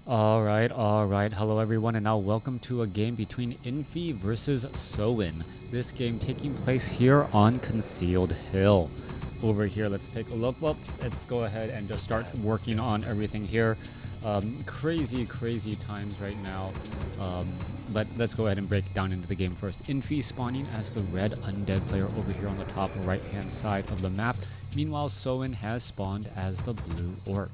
Alright. Hello everyone, and now welcome to a game between Infi versus Soin. This game taking place here on Concealed Hill. Over here, let's take a look. Well, let's go ahead and just start working on everything here. Crazy times right now. But let's go ahead and break down into the game first. Infi spawning as the red undead player over here on the top right-hand side of the map. Meanwhile, Soin has spawned as the blue orc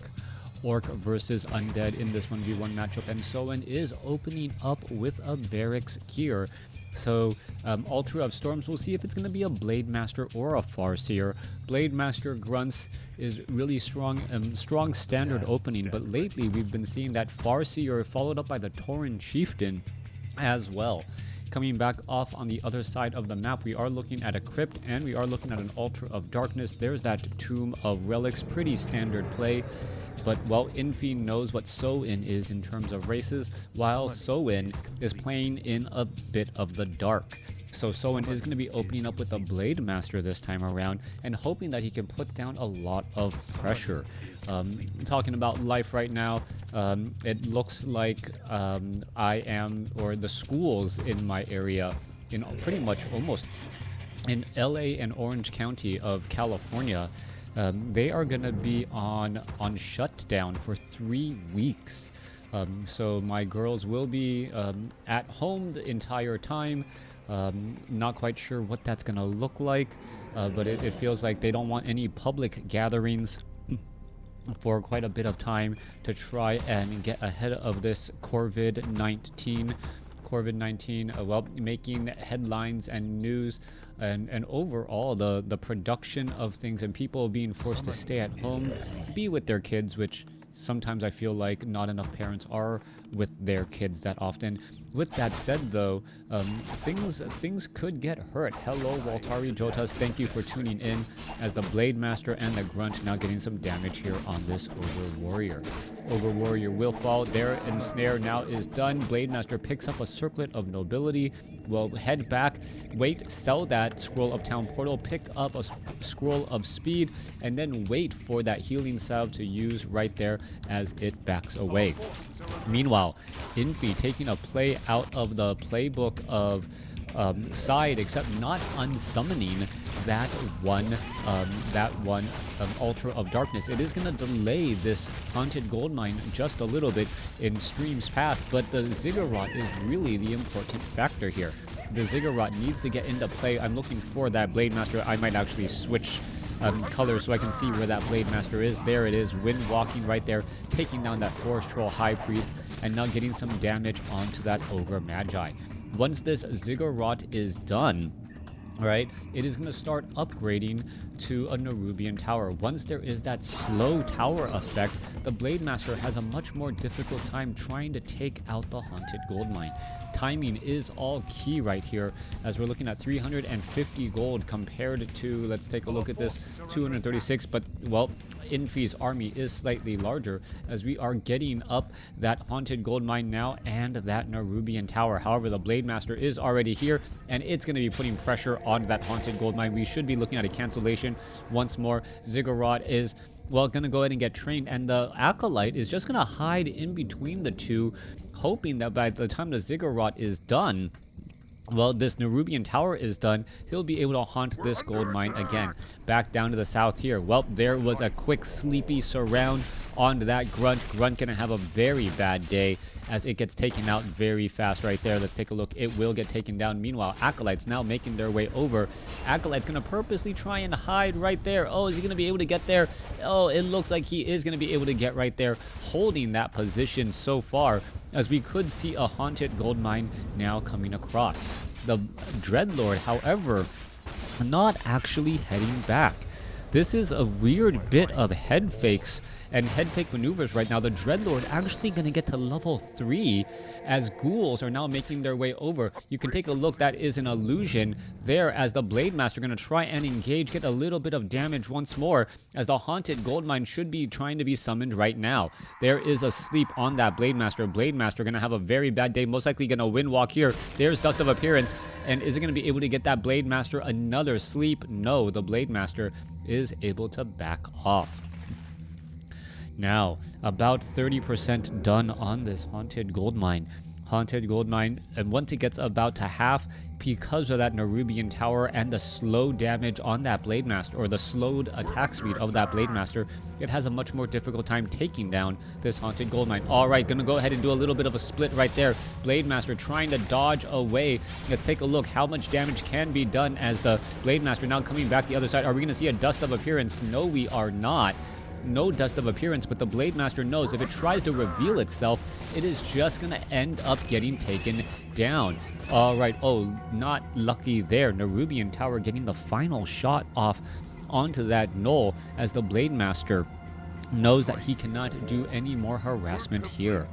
versus undead in this 1v1 matchup, and Soin is opening up with a barracks here. So Altar of Storms, we'll see if it's going to be a Blade Master or a Farseer. Blade Master grunts is really strong standard opening, but lately we've been seeing that Farseer followed up by the Tauren Chieftain as well. Coming back off on the other side of the map, we are looking at a crypt and we are looking at an Altar of Darkness. There's that Tomb of Relics, pretty standard play. But, well, Infi knows what Soin is in terms of races, while Soin is playing in a bit of the dark. So Soin is going to be opening up with a Blade Master this time around and hoping that he can put down a lot of pressure. Talking about life right now, it looks like the schools in my area, in pretty much almost in LA and Orange County of California, they are going to be on shutdown for 3 weeks. So my girls will be at home the entire time. Not quite sure what that's going to look like, but it feels like they don't want any public gatherings for quite a bit of time to try and get ahead of this COVID-19. Well, making headlines and news and overall the production of things and people being forced to stay at home, be with their kids, which sometimes I feel like not enough parents are with their kids that often. With that said, though, things could get hurt. Hello, Waltari Jotas. Thank you for tuning in as the Blade Master and the Grunt now getting some damage here on this Ogre Warrior. Ogre Warrior will fall. Their ensnare now is done. Blade Master picks up a Circlet of Nobility. Will head back, wait, sell that Scroll of Town Portal, pick up a Scroll of Speed, and then wait for that healing salve to use right there as it backs away. Meanwhile, Infi taking a play out of the playbook of side, except not unsummoning that one Altar of Darkness. It is going to delay this Haunted Goldmine just a little bit in streams past, but the Ziggurat is really the important factor here. The Ziggurat needs to get into play. I'm looking for that Blade Master. I might actually switch colors so I can see where that Blade Master is. There it is, wind walking right there, taking down that Forest Troll High Priest, and now getting some damage onto that Ogre Magi. Once this Ziggurat is done, right, it is going to start upgrading to a Nerubian Tower. Once there is that slow tower effect, the Blade Master has a much more difficult time trying to take out the Haunted Goldmine. Timing is all key right here, as we're looking at 350 gold compared to, let's take a look at this, 236, but, well, Infi's army is slightly larger, as we are getting up that Haunted Goldmine now and that Nerubian Tower. However, the Blade Master is already here, and it's going to be putting pressure on that Haunted Goldmine. We should be looking at a cancellation once more. Ziggurat is, well, going to go ahead and get trained, and the Acolyte is just going to hide in between the two, hoping that by the time the Ziggurat is done, well, this Nerubian Tower is done, he'll be able to haunt this gold mine again. Back down to the south here. Well, there was a quick sleepy surround onto that Grunt. Grunt gonna have a very bad day as it gets taken out very fast right there. Let's take a look. It will get taken down. Meanwhile, Acolytes now making their way over. Acolyte's gonna purposely try and hide right there. Oh, is he gonna be able to get there? Oh, it looks like he is gonna be able to get right there, holding that position so far, as we could see a Haunted Goldmine now coming across. The Dreadlord, however, not actually heading back. This is a weird bit of head fakes and head fake maneuvers right now. The Dreadlord actually going to get to level 3 as ghouls are now making their way over. You can take a look. That is an illusion there as the Blade Master going to try and engage, get a little bit of damage once more as the Haunted Goldmine should be trying to be summoned right now. There is a sleep on that Blade Master. Blade Master going to have a very bad day, most likely going to wind walk here. There's Dust of Appearance, and is it going to be able to get that Blade Master another sleep? No, the Blade Master is able to back off. Now, about 30% done on this Haunted Goldmine. Haunted Goldmine, and once it gets about to half, because of that Nerubian Tower and the slow damage on that Blade Master, or the slowed attack speed of that Blade Master, it has a much more difficult time taking down this Haunted Goldmine. Alright, gonna go ahead and do a little bit of a split right there. Blade Master trying to dodge away. Let's take a look how much damage can be done as the Blade Master now coming back the other side. Are we gonna see a Dust of Appearance? No, we are not. No Dust of Appearance, but the Blade Master knows if it tries to reveal itself, it is just going to end up getting taken down. Alright, oh, not lucky there. Nerubian Tower getting the final shot off onto that knoll as the Blade Master knows that he cannot do any more harassment here.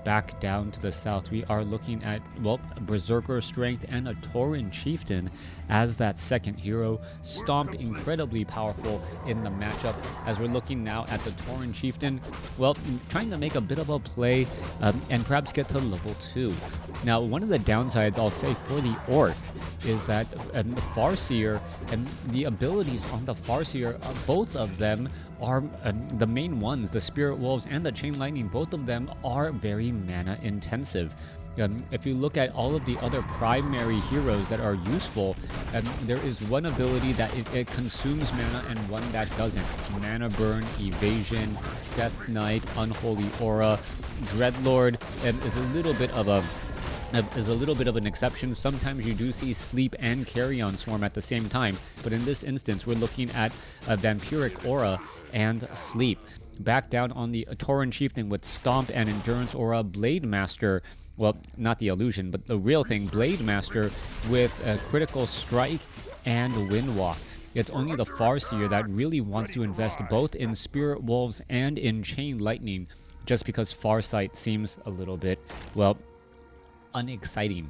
Back down to the south, we are looking at, well, Berserker Strength and a Tauren Chieftain as that second hero. Stomp, incredibly powerful in the matchup, as we're looking now at the Tauren Chieftain, well, trying to make a bit of a play and perhaps get to level 2. Now, one of the downsides, I'll say, for the Orc is that Farseer and the abilities on the Farseer, both of them are the main ones, the Spirit Wolves and the Chain Lightning, both of them are very mana intensive. If you look at all of the other primary heroes that are useful, there is one ability that it consumes mana and one that doesn't. Mana Burn, Evasion, Death Knight, Unholy Aura. Dreadlord is a little bit of an exception. Sometimes you do see Sleep and Carrion Swarm at the same time, but in this instance, we're looking at a Vampiric Aura and Sleep. Back down on the Tauren Chieftain with Stomp and Endurance Aura, Blade Master, well, not the illusion, but the real thing, Blade Master with a Critical Strike and Windwalk. It's only the Farseer that really wants to invest both in Spirit Wolves and in Chain Lightning, just because Farsight seems a little bit, well, unexciting.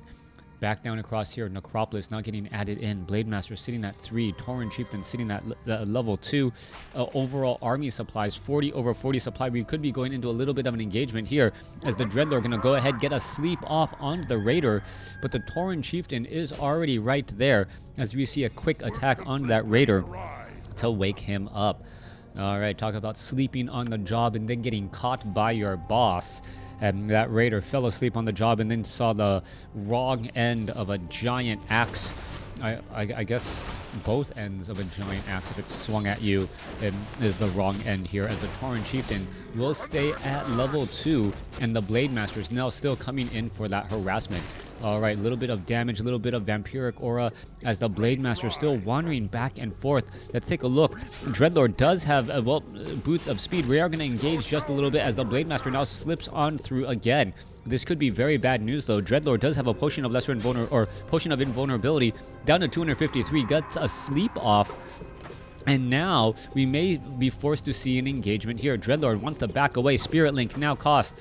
Back down across here, Necropolis now getting added in. Blade Master sitting at 3. Tauren Chieftain sitting at level 2. Overall army supplies, 40 over 40 supply. We could be going into a little bit of an engagement here as the Dreadlord going to go ahead, get a sleep off on the Raider. But the Tauren Chieftain is already right there as we see a quick attack on that Raider to wake him up. Alright, talk about sleeping on the job and then getting caught by your boss. And that Raider fell asleep on the job and then saw the wrong end of a giant axe. I guess both ends of a giant axe, if it's swung at you, is the wrong end here, as the Tauren Chieftain will stay at level 2, and the Blade Master is now still coming in for that harassment. Alright, a little bit of damage, a little bit of Vampiric Aura, as the Blade Master is still wandering back and forth. Let's take a look. Dreadlord does have, well, boots of speed. We are going to engage just a little bit as the Blade Master now slips on through again. This could be very bad news, though. Dreadlord does have a potion of lesser potion of invulnerability down to 253. Gets a sleep off, and now we may be forced to see an engagement here. Dreadlord wants to back away. Spirit Link now cost.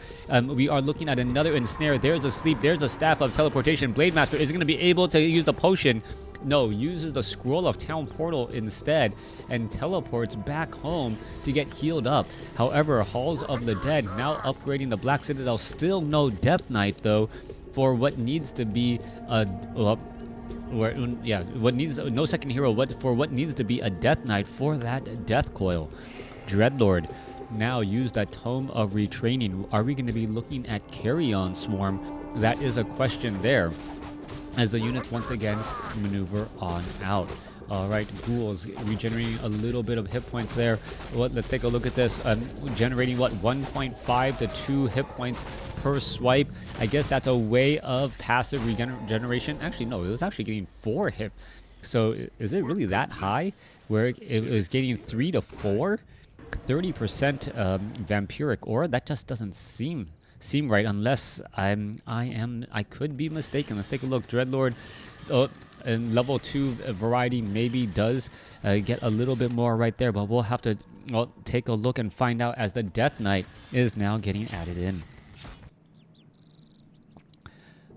We are looking at another ensnare. There's a sleep. There's a staff of teleportation. Blade Master is going to be able to use the potion. No, uses the Scroll of Town Portal instead and teleports back home to get healed up. However, Halls of the Dead now upgrading the Black Citadel. Still no Death Knight, though, for what needs to be a... no second hero, for what needs to be a Death Knight for that Death Coil. Dreadlord now use that Tome of Retraining. Are we going to be looking at Carrion Swarm? That is a question there, as the units once again maneuver on out. Alright, Ghouls regenerating a little bit of hit points there. Let's take a look at this. Generating, 1.5 to 2 hit points per swipe. I guess that's a way of passive regeneration. Actually, no, it was actually getting 4 hit. So is it really that high, where it was getting 3 to 4? 30% Vampiric Aura? That just doesn't seem right, unless I could be mistaken. Let's take a look. Dreadlord, and level 2 variety maybe does get a little bit more right there, but we'll have to take a look and find out as the Death Knight is now getting added in.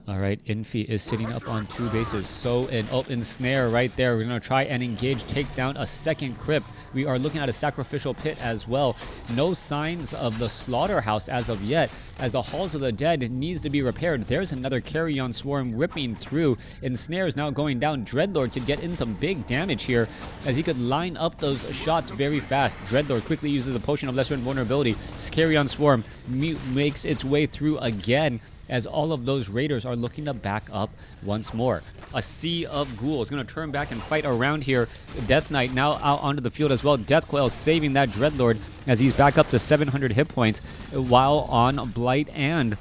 All right, Infi is sitting up on 2 bases. So an open snare right there. We're going to try and engage, take down a second crypt. We are looking at a sacrificial pit as well. No signs of the slaughterhouse as of yet, as the halls of the dead needs to be repaired. There's another carry-on swarm ripping through. Ensnare is now going down. Dreadlord could get in some big damage here, as he could line up those shots very fast. Dreadlord quickly uses a potion of lesser invulnerability. This carry-on swarm makes its way through again, as all of those raiders are looking to back up once more. A sea of ghouls going to turn back and fight around here. Death Knight now out onto the field as well. Death Coil saving that Dreadlord as he's back up to 700 hit points while on Blight and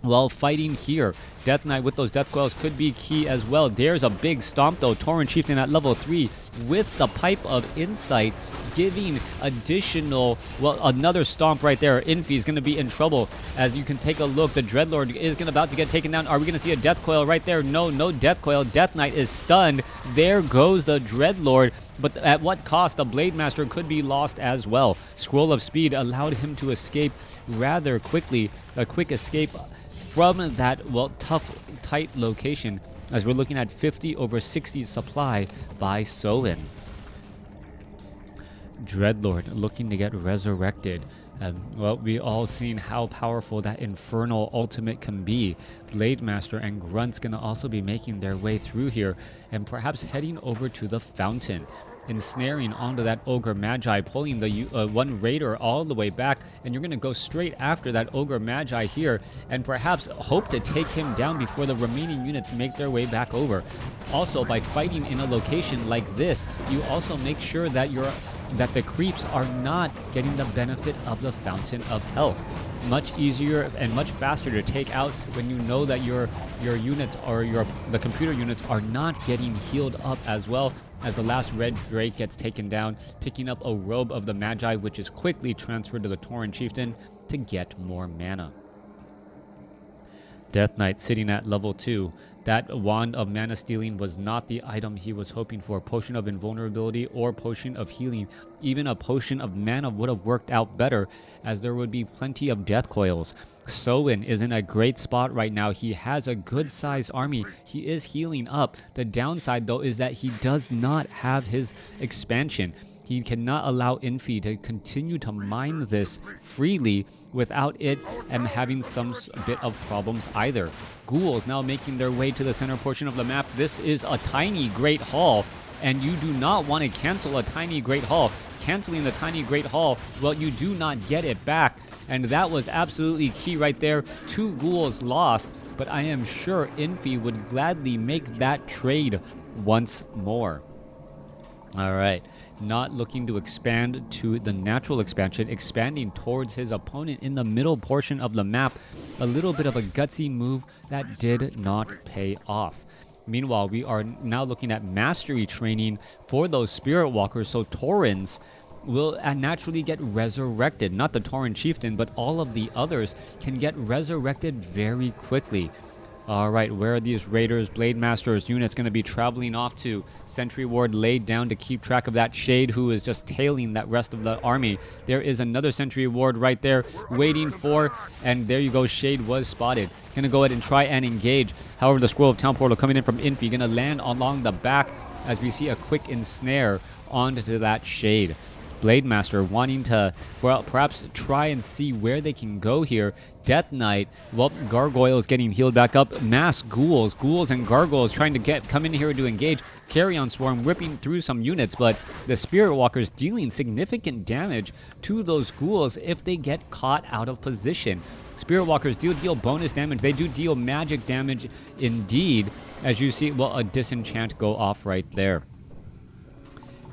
while fighting here. Death Knight with those Death Coils could be key as well. There's a big stomp though. Tauren Chieftain at level 3 with the Pipe of Insight, giving additional, well, another stomp right there. Infi is going to be in trouble. As you can take a look, the Dreadlord is about to get taken down. Are we going to see a Death Coil right there? No, no Death Coil. Death Knight is stunned. There goes the Dreadlord. But at what cost? The Blade Master could be lost as well. Scroll of Speed allowed him to escape rather quickly. A quick escape from that, well, tough, tight location, as we're looking at 50 over 60 supply by Soin. Dreadlord looking to get resurrected. Well, we all seen how powerful that infernal ultimate can be. Blade Master and Grunt's gonna also be making their way through here, and perhaps heading over to the fountain, ensnaring onto that Ogre Magi, pulling the one raider all the way back, and you're gonna go straight after that Ogre Magi here, and perhaps hope to take him down before the remaining units make their way back over. Also, by fighting in a location like this, you also make sure that the creeps are not getting the benefit of the Fountain of Health. Much easier and much faster to take out when you know that your units or the computer units are not getting healed up, as well as the last red drake gets taken down, picking up a robe of the Magi, which is quickly transferred to the Tauren Chieftain to get more mana. Death Knight sitting at level 2. That Wand of Mana Stealing was not the item he was hoping for. Potion of Invulnerability or Potion of Healing. Even a Potion of Mana would have worked out better, as there would be plenty of Death Coils. Soin is in a great spot right now. He has a good sized army. He is healing up. The downside though is that he does not have his expansion. He cannot allow Infi to continue to mine this freely without it and having some bit of problems either. Ghouls now making their way to the center portion of the map. This is a tiny Great Hall, and you do not want to cancel a tiny Great Hall. Canceling the tiny Great Hall, well, you do not get it back, and that was absolutely key right there. 2 ghouls lost, but I am sure Infi would gladly make that trade once more. All right. Not looking to expand to the natural expansion, expanding towards his opponent in the middle portion of the map. A little bit of a gutsy move that did not pay off. Meanwhile, we are now looking at mastery training for those Spirit Walkers, so Taurens will naturally get resurrected. Not the Tauren Chieftain, but all of the others can get resurrected very quickly. All right, where are these Raiders, Blade Masters units going to be traveling off to? Sentry Ward laid down to keep track of that Shade, who is just tailing that rest of the army. There is another Sentry Ward right there waiting for, and there you go, Shade was spotted. Going to go ahead and try and engage. However, the Scroll of Town Portal coming in from Infi, going to land along the back as we see a quick ensnare onto that Shade. Blade Master wanting to, well, perhaps try and see where they can go here. Death Knight, well, Gargoyles getting healed back up. Mass Ghouls and Gargoyles trying to come in here to engage. Carrion Swarm ripping through some units, but the Spirit Walkers dealing significant damage to those Ghouls if they get caught out of position. Spirit Walkers do deal bonus damage. They do deal magic damage indeed, as you see, well, a disenchant go off right there.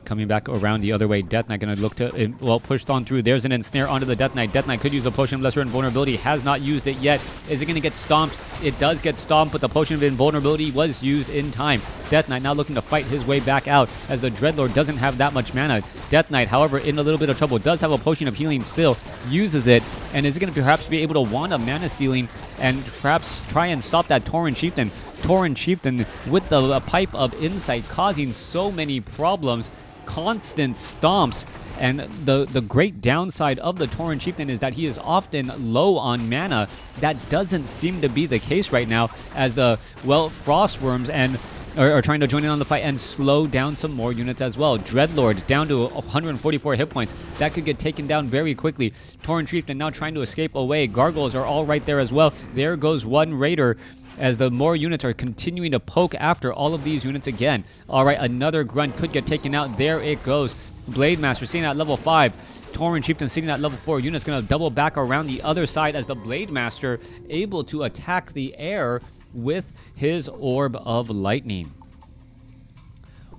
Coming back around the other way, Death Knight going to look to, well, pushed on through. There's an ensnare onto the Death Knight. Death Knight could use a Potion of Lesser Invulnerability. Has not used it yet. Is it going to get stomped? It does get stomped, but the Potion of Invulnerability was used in time. Death Knight now looking to fight his way back out, as the Dreadlord doesn't have that much mana. Death Knight, however, in a little bit of trouble. Does have a Potion of Healing still. Uses it, and is going to perhaps be able to Wand of Mana Stealing and perhaps try and stop that Tauren Chieftain. Tauren Chieftain with the pipe of insight causing so many problems, constant stomps. And the great downside of the Tauren Chieftain is that he is often low on mana. That doesn't seem to be the case right now, as the, well, Frostworms and are trying to join in on the fight and slow down some more units as well. Dreadlord down to 144 hit points. That could get taken down very quickly. Tauren Chieftain now trying to escape away. Gargoyles are all right there as well. There goes one Raider, as the more units are continuing to poke after all of these units again. All right, another Grunt could get taken out. There it goes. Blade Master sitting at level 5. Tauren Chieftain sitting at level 4. Unit's going to double back around the other side as the Blade Master able to attack the air with his Orb of Lightning.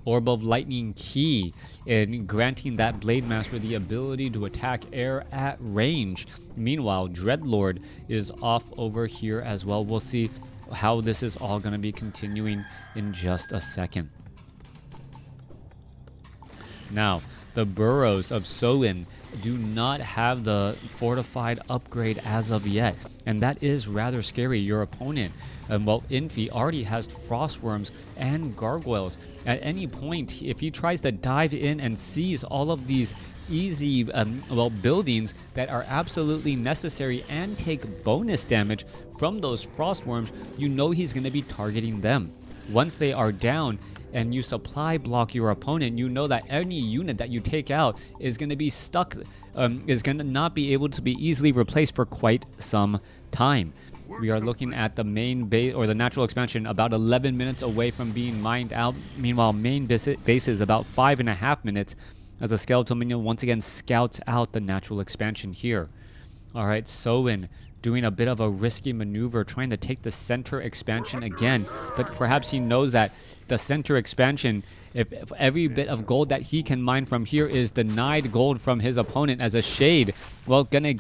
Orb of Lightning key in granting that Blade Master the ability to attack air at range. Meanwhile, Dreadlord is off over here as well. We'll see how this is all going to be continuing in just a second. Now, the burrows of Soin do not have the fortified upgrade as of yet, and that is rather scary. Your opponent, well, Infi already has Frostworms and Gargoyles. At any point, if he tries to dive in and seize all of these easy, well, buildings that are absolutely necessary and take bonus damage from those Frostworms, you know he's going to be targeting them. Once they are down and you supply block your opponent, you know that any unit that you take out is going to be stuck, is going to not be able to be easily replaced for quite some time. We are looking at the main base, or the natural expansion, about 11 minutes away from being mined out. Meanwhile, main base is about 5.5 minutes, as a skeletal minion once again scouts out the natural expansion here. All right, Soin doing a bit of a risky maneuver, trying to take the center expansion again, but perhaps he knows that the center expansion, if every bit of gold that he can mine from here is denied gold from his opponent as a shade, well, gonna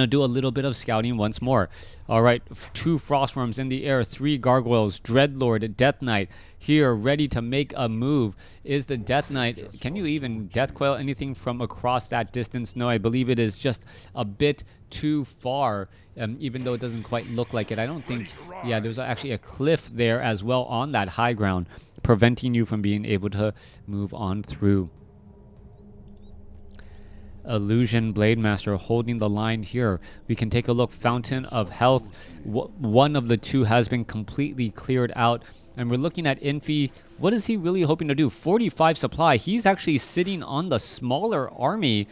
do a little bit of scouting once more. All right, 2 Frostworms in the air, 3 Gargoyles, Dreadlord, Death Knight here ready to make a move. Is the Death Knight, can you even Death Coil anything from across that distance? No, I believe it is just a bit too far, even though it doesn't quite look like it. I don't think, yeah, there's actually a cliff there as well on that high ground, preventing you from being able to move on through. Illusion Blade Master holding the line here. We can take a look. Fountain of Health, one of the two has been completely cleared out, and we're looking at Infi. What is he really hoping to do? 45 supply. He's actually sitting on the smaller army,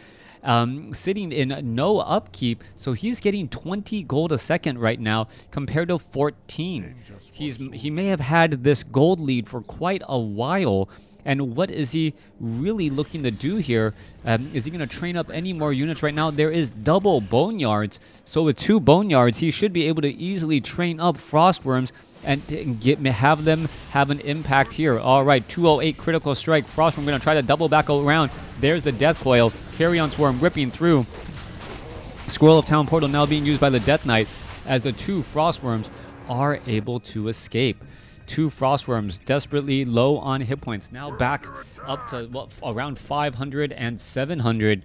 sitting in no upkeep, so he's getting 20 gold a second right now compared to 14. He may have had this gold lead for quite a while. And what is he really looking to do here? Is he going to train up any more units right now? There is double Boneyards. So with 2 Boneyards, he should be able to easily train up Frostworms and have them have an impact here. All right, 208 critical strike. Frostworm going to try to double back around. There's the Death Coil. Carrion Swarm ripping through. Scroll of Town Portal now being used by the Death Knight as the 2 Frostworms are able to escape. 2 Frostworms desperately low on hit points, now back up to around 500 and 700.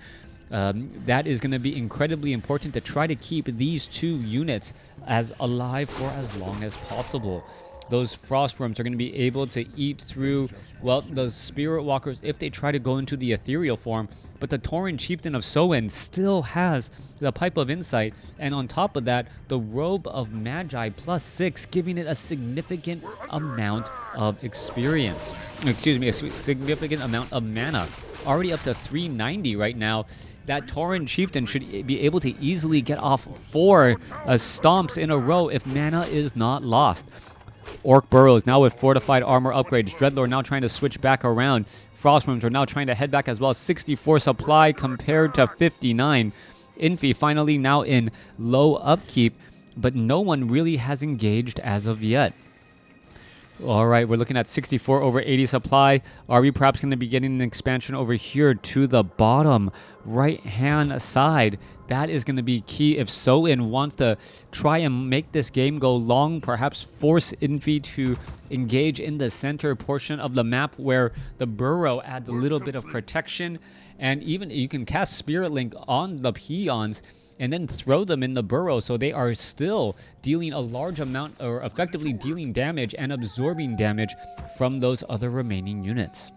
That is going to be incredibly important to try to keep these 2 units as alive for as long as possible. Those Frostworms are going to be able to eat through, well, those Spirit Walkers if they try to go into the ethereal form. But the Tauren Chieftain of Soin still has the Pipe of Insight, and on top of that, the Robe of Magi +6, giving it a significant amount of experience. Excuse me, a significant amount of mana. Already up to 390 right now. That Tauren Chieftain should be able to easily get off 4 stomps in a row if mana is not lost. Orc Burrows now with fortified armor upgrades. Dreadlord now trying to switch back around. Frostworms are now trying to head back as well. 64 supply compared to 59. Infi finally now in low upkeep, but no one really has engaged as of yet. All right, we're looking at 64 over 80 supply. Are we perhaps going to be getting an expansion over here to the bottom right-hand side? That is going to be key if Soin wants to try and make this game go long, perhaps force Infi to engage in the center portion of the map where the burrow adds a little bit of protection. And even you can cast Spirit Link on the peons and then throw them in the burrow, so they are still dealing a large amount, or effectively dealing damage and absorbing damage from those other remaining units.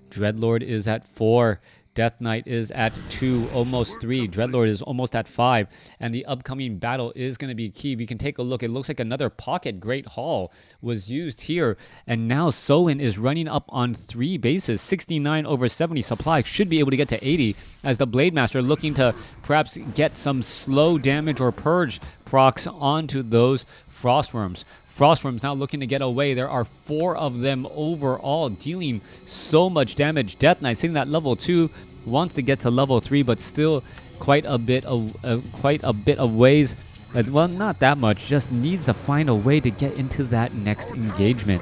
Dreadlord is at 4. Death Knight is at 2, almost 3. Dreadlord is almost at 5. And the upcoming battle is going to be key. We can take a look. It looks like another pocket Great Hall was used here. And now Soin is running up on 3 bases. 69 over 70 supply. Should be able to get to 80 as the Blade Master looking to perhaps get some slow damage or purge procs onto those Frostworms. Frostworms now looking to get away. There are 4 of them overall, dealing so much damage. Death Knight sitting at level 2, wants to get to level 3, but still quite a bit of ways. Well, not that much. Just needs to find a way to get into that next engagement.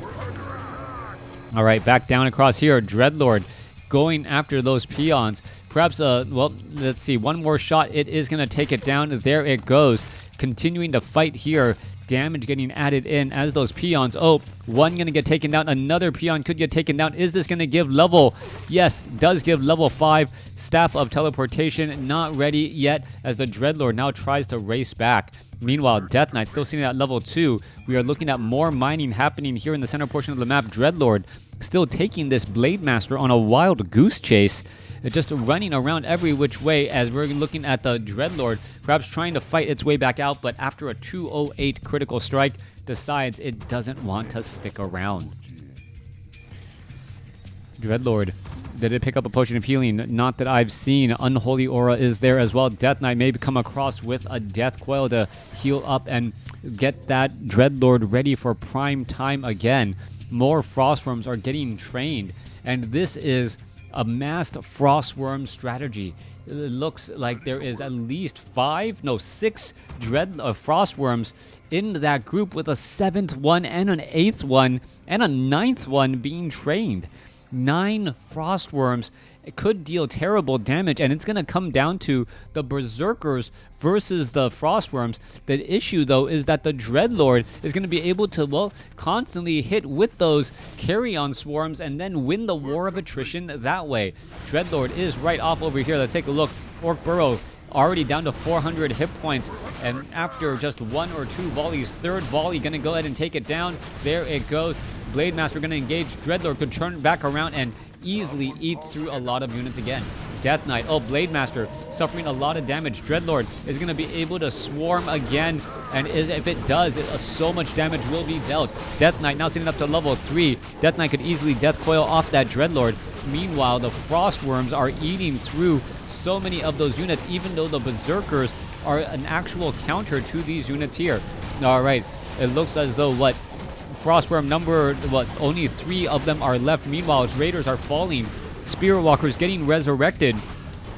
All right, back down across here. Dreadlord going after those peons. Perhaps, well, let's see. One more shot. It is going to take it down. There it goes. Continuing to fight here. Damage getting added in as those peons. Oh, one going to get taken down. Another peon could get taken down. Is this going to give level? Yes, does give level 5. Staff of Teleportation not ready yet as the Dreadlord now tries to race back. Meanwhile, Death Knight still sitting at level 2. We are looking at more mining happening here in the center portion of the map. Dreadlord still taking this Blade Master on a wild goose chase. Just running around every which way as we're looking at the Dreadlord perhaps trying to fight its way back out, but after a 208 critical strike decides it doesn't want to stick around. Dreadlord, did it pick up a potion of healing? Not that I've seen. Unholy Aura is there as well. Death Knight may come across with a Death Coil to heal up and get that Dreadlord ready for prime time again. More Frostworms are getting trained, and this is a massed Frostworm strategy. It looks like there is at least 6 Frostworms in that group, with a 7th one and an 8th one and a 9th one being trained. 9 Frostworms. It could deal terrible damage, and it's going to come down to the Berserkers versus the Frostworms. The issue, though, is that the Dreadlord is going to be able to, well, constantly hit with those carry-on swarms and then win the war of attrition that way. Dreadlord is right off over here. Let's take a look. Orc Burrow already down to 400 hit points, and after just 1 or 2 volleys, 3rd volley going to go ahead and take it down. There it goes. Blade Master going to engage. Dreadlord could turn back around and easily eats through a lot of units again. Death Knight, oh, Blade Master suffering a lot of damage. Dreadlord is going to be able to swarm again, and if it does, so much damage will be dealt. Death Knight now sitting up to level 3. Death Knight could easily Death Coil off that Dreadlord. Meanwhile, the Frostworms are eating through so many of those units, even though the Berserkers are an actual counter to these units here. All right, it looks as though Frostworm number, only 3 of them are left. Meanwhile, Raiders are falling. Spirit Walkers getting resurrected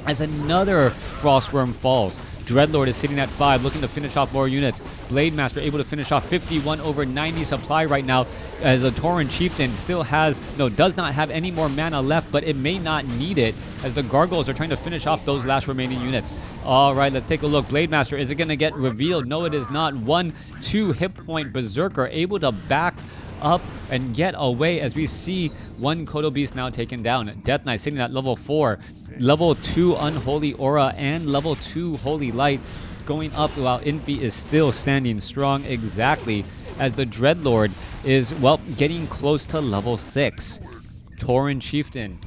as another Frostworm falls. Dreadlord is sitting at 5, looking to finish off more units. Blade Master able to finish off 51 over 90 supply right now, as the Tauren Chieftain still does not have any more mana left, but it may not need it, as the Gargoyles are trying to finish off those last remaining units. All right, let's take a look. Blade Master, is it going to get revealed? No, it is not. 1-2 hit point Berserker able to back up and get away, as we see one Kodo Beast now taken down. Death Knight sitting at level 4. Level 2 Unholy Aura and level 2 Holy Light going up, while Infi is still standing strong, exactly as the Dreadlord is, getting close to level 6. Tauren Chieftain.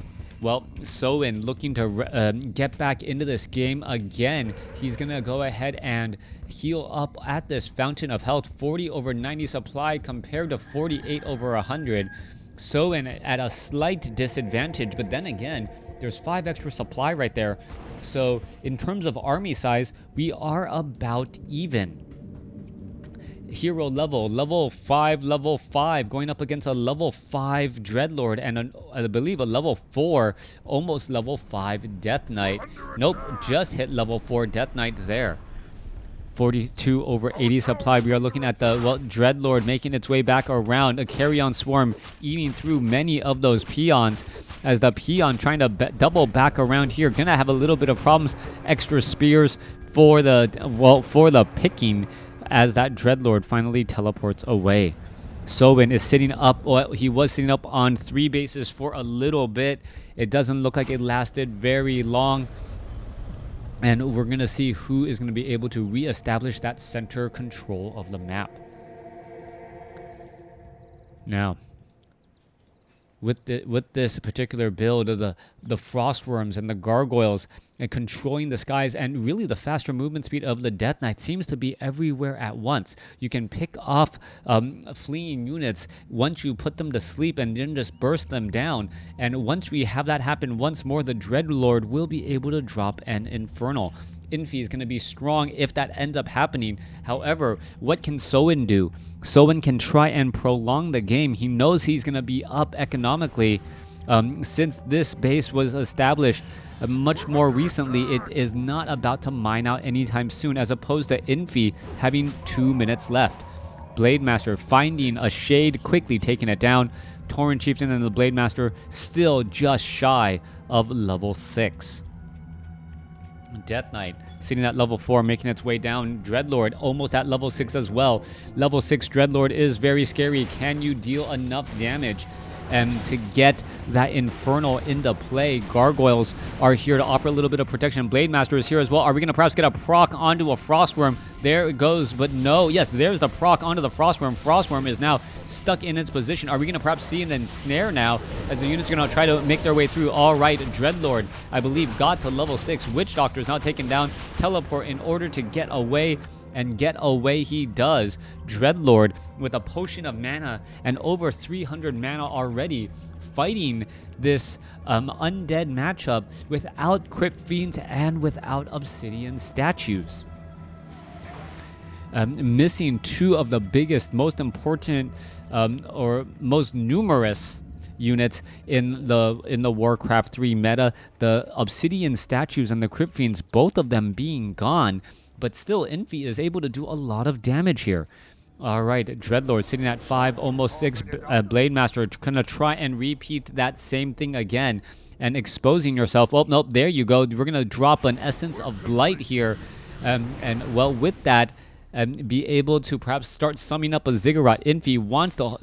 Soin looking to get back into this game again. He's going to go ahead and heal up at this Fountain of Health. 40 over 90 supply compared to 48 over 100. Soin at a slight disadvantage, but then again, there's 5 extra supply right there. So in terms of army size, we are about even. Hero level 5, going up against a level 5 Dreadlord and I believe a level 4, almost level 5 Death Knight. Nope, just hit level 4 Death Knight there. 42 over 80 supply. We are looking at the Dreadlord making its way back around. A carry-on swarm eating through many of those peons, as the peon trying to double back around here. Gonna have a little bit of problems. Extra spears for the picking, as that Dreadlord finally teleports away. Soin is sitting up. He was sitting up on 3 bases for a little bit. It doesn't look like it lasted very long. And we're going to see who is going to be able to reestablish that center control of the map. Now, with this particular build of the frostworms and the gargoyles and controlling the skies, and really the faster movement speed of the Death Knight seems to be everywhere at once. You can pick off fleeing units once you put them to sleep and then just burst them down. And once we have that happen once more, the Dreadlord will be able to drop an Infernal. Infi is going to be strong if that ends up happening. However, what can Soin do? Soin can try and prolong the game. He knows he's going to be up economically. Since this base was established much more recently, it is not about to mine out anytime soon, as opposed to Infi having 2 minutes left. Blade Master finding a shade, quickly taking it down. Tauren Chieftain and the Blade Master still just shy of level 6. Death Knight sitting at level 4, making its way down. Dreadlord almost at level 6 as well. Level 6 Dreadlord is very scary. Can you deal enough damage to get that Infernal into play? Gargoyles are here to offer a little bit of protection. Blade Master is here as well. Are we going to perhaps get a proc onto a Frostworm? There it goes, but no. Yes, there's the proc onto the Frostworm. Frostworm is now stuck in its position. Are we going to perhaps see an ensnare now as the units are going to try to make their way through? All right, Dreadlord, I believe, got to level 6. Witch Doctor is now taken down. Teleport in order to get away. And get away he does. Dreadlord with a potion of mana and over 300 mana already, fighting this undead matchup without Crypt Fiends and without Obsidian statues. Missing 2 of the biggest, most important, or most numerous units in the Warcraft 3 meta. The Obsidian statues and the Crypt Fiends, both of them being gone. But still, Infi is able to do a lot of damage here. All right, Dreadlord sitting at 5, almost 6. Blade Master gonna try and repeat that same thing again and exposing yourself. Oh, nope, there you go. We're gonna drop an Essence of Blight here. And well, with that, be able to perhaps start summing up a Ziggurat. Infi wants to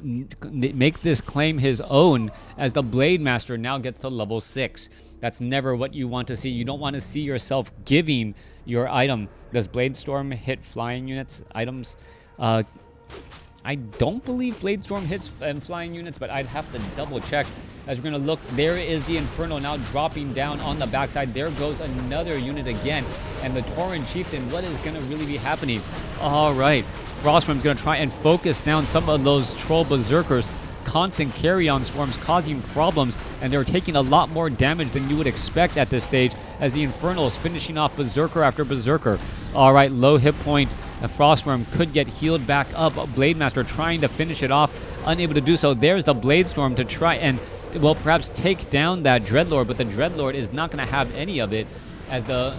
make this claim his own as the Blade Master now gets to level 6. That's never what you want to see. You don't want to see yourself giving your item. Does Blade Storm hit flying units items? I don't believe Blade Storm hits flying units, but I'd have to double check. As we're going to look, there is the Inferno now dropping down on the backside. There goes another unit again. And the Tauren Chieftain, what is going to really be happening? All right. Frostworm's going to try and focus down some of those Troll Berserkers. Constant carry-on swarms causing problems, and they're taking a lot more damage than you would expect at this stage as the Infernal is finishing off Berserker after Berserker. All right, low hit point. A Frostworm could get healed back up. Blade Master trying to finish it off, unable to do so. There's the Blade Storm to try and, well, perhaps take down that Dreadlord, but the Dreadlord is not going to have any of it as the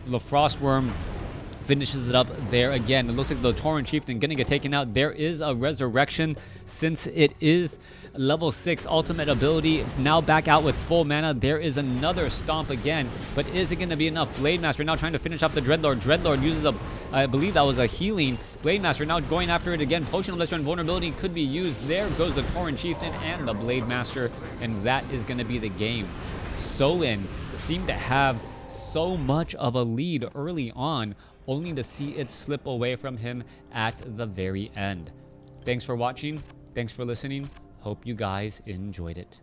Frostworm finishes it up there again. It looks like the Tauren Chieftain gonna get taken out. There is a resurrection since it is level 6 ultimate ability. Now back out with full mana. There is another stomp again, but is it gonna be enough? Blade Master now trying to finish off the Dreadlord. Dreadlord uses a, I believe that was a healing. Blade Master now going after it again. Potion of Lesser Invulnerability could be used. There goes the Tauren Chieftain and the Blade Master, and that is gonna be the game. Soin seemed to have so much of a lead early on, only to see it slip away from him at the very end. Thanks for watching. Thanks for listening. Hope you guys enjoyed it.